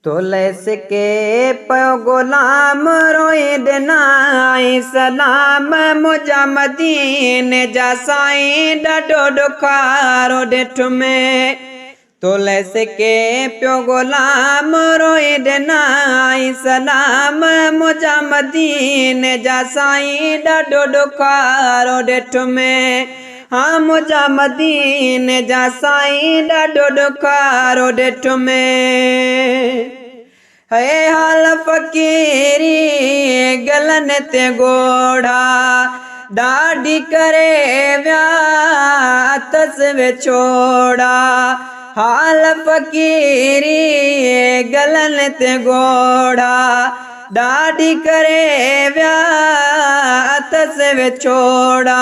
तुलस के पयो गुलाम रोए दिनाई सलाम मुझा मदीने जा साईं ॾाढो ॾुखारो ॾिठ में। तुलस के पियो गुलाम रोए दिनाई सलाम मुझा मदीने जा साईं ॾाढो ॾुखारो ॾिठ में। हाँ मुझा मदीने जा साईं ॾाढो ॾुखारो ॾिठ में। है हाल फ़कीरी गलन ते गोड़ा ॾाढी करे व्या अथस विछोड़ा। हाल फ़कीरी गलन ते गोड़ा ॾाढी करे व्या अथस विछोड़ा।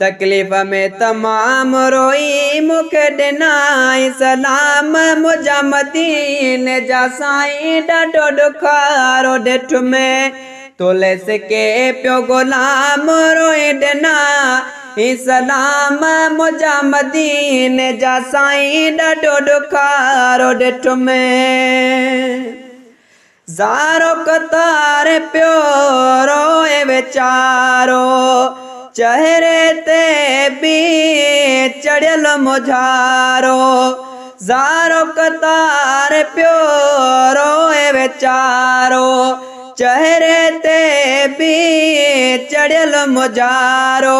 तकलीफ़ में तमाम रोई मुखे ॾिनाई सलाम मुझा मदीने जा साईं ॾाढो ॾुखारो ॾिठ में। तुलस के पियो गुलाम रोई ॾिना ही सलाम मुझा मदीने जा साईं ॾाढो ॾुखारो ॾिठ में। ज़ारो कतार पियो रोए वीचारो चेहरे ते भी चढ़ियल मुझारो। ज़ारो कतार पियो रोए वीचारो चेहरे ते भी चढ़ियल मुझारो।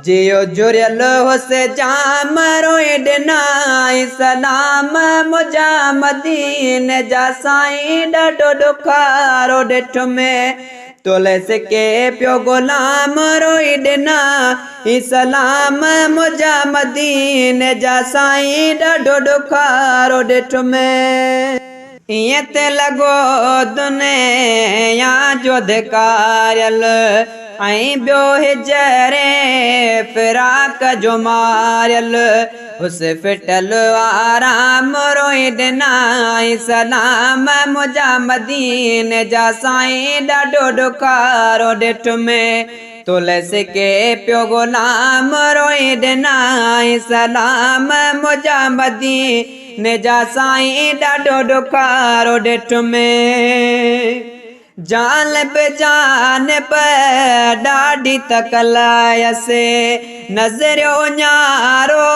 जियो जुड़ियल हुसे जाम रोए ॾिनाई सलाम मुझा मदीने जा साईं ॾाढो ॾुखारो ॾिठ में। तुलस के पियो गुलाम रोई ॾिना ही सलाम मुझा मदीने जा साईं ॾाढो ॾुखारो ॾिठ में। ईअं ते लॻो दुनिया जो धिकारियल ऐं ॿियो हिजरे फिराक जो मारियल। उस फिटल आराम रोई ॾिनाई सलाम मुझा मदीने जा साईं ॾाढो ॾुखारो ॾिठ में। तुलस के पियो गुलाम रोई ॾिनाई सलाम मुझा मदीने जा साईं ॾाढो ॾुखारो ॾिठ में। जान पे जान पे ॾाढी तकलायसे नज़रियो न्यारो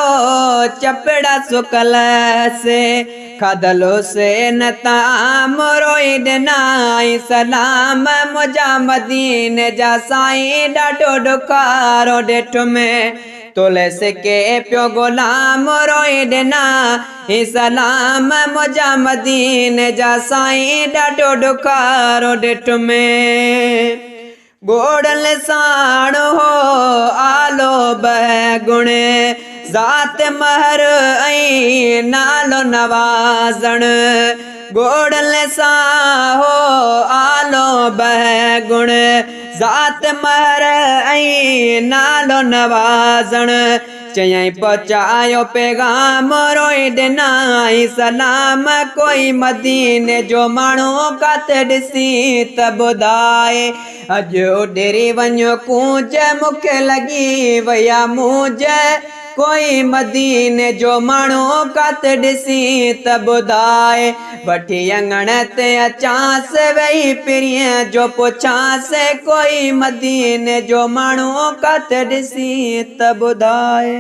चपड़ा सुकलसे। खाधलो से न ताम रोई ॾिनाई सलाम मुझा मदीने जा साईं ॾाढो ॾुखारो ॾिठ में। तुलस के पियो गुलाम रोई ॾिना ही सलाम मुझा मदीने जा साईं ॾाढो ॾुखारो ॾिठ में। गोड़ल साण हो आलो बगुण ज़ात महर ऐं नालो नवाज़ण। गोड़ल सां हो आलो बगुण ज़ात महर ऐं नालो नवाज़ण। चयई पहुचायो पैगाम रोई ॾिनाई सलाम कोई मदीने जो माण्हू काथे ॾिसी त ॿुधाए। अॼु उॾरी वञो कूंज मूंखे लॻी वया मूंज कोई मदीने जो माण्हू काथे ॾिसी त ॿुधाए। वठी अङण ते अचांस वेही पिरीअ जो पुछांस कोई मदीने जो माण्हू काथे ॾिसी त ॿुधाए।